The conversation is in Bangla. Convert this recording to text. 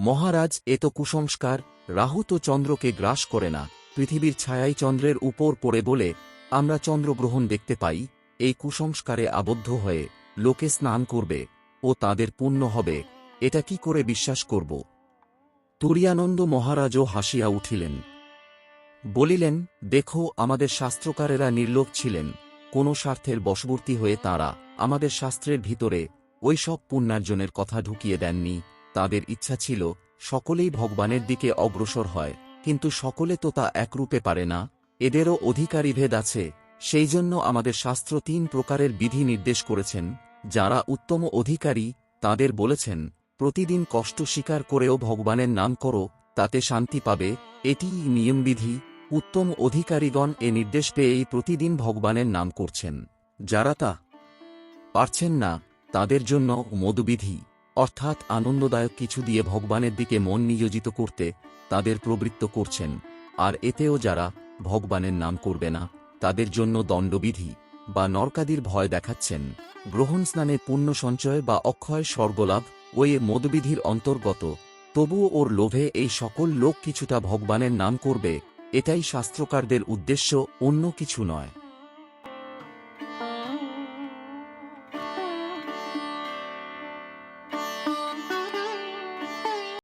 মহারাজ, এ তো কুসংস্কার। রাহু তো চন্দ্রকে গ্রাস করে না, পৃথিবীর ছায়াই চন্দ্রের উপর পড়ে বলে আমরা চন্দ্রগ্রহণ দেখতে পাই। এই কুসংস্কারে আবদ্ধ হয়ে লোকে স্নান করবে ও তাদের পুণ্য হবে, এটা কি করে বিশ্বাস করব? তুরীয়ানন্দ মহারাজও হাসিয়া উঠিলেন, বলিলেন, দেখো, আমাদের শাস্ত্রকারেরা নির্লোভ ছিলেন। কোন স্বার্থের বশবর্তী হয়ে তাঁরা আমাদের শাস্ত্রের ভিতরে ওই সব পুণ্যার্জনের কথা ঢুকিয়ে দেননি। তাদের ইচ্ছা ছিল সকলেই ভগবানের দিকে অগ্রসর হয়, কিন্তু সকলে তো তা একরূপে পারে না, এদেরও অধিকারীভেদ আছে। সেই জন্য আমাদের শাস্ত্র ৩ প্রকারের বিধি নির্দেশ করেছেন। যারা উত্তম অধিকারী তাদের বলেছেন, প্রতিদিন কষ্ট স্বীকার করেও ভগবানের নাম করো, তাতে শান্তি পাবে। এটিই নিয়মবিধি। উত্তম অধিকারীগণ এ নির্দেশ পেয়েই প্রতিদিন ভগবানের নাম করছেন। যারা তা পারছেন না তাদের জন্য মদবিধি, অর্থাৎ আনন্দদায়ক কিছু দিয়ে ভগবানের দিকে মন নিয়োজিত করতে তাদের প্রবৃত্ত করছেন। আর এতেও যারা ভগবানের নাম করবে না তাদের জন্য দণ্ডবিধি বা নরকাদির ভয় দেখাচ্ছেন। গ্রহণ স্নানে পুণ্য সঞ্চয় বা অক্ষয় স্বর্গলাভ ওই মদবিধির অন্তর্গত। তবুও ওর লোভে এই সকল লোক কিছুটা ভগবানের নাম করবে, এটাই শাস্ত্রকারদের উদ্দেশ্য, অন্য কিছু নয়।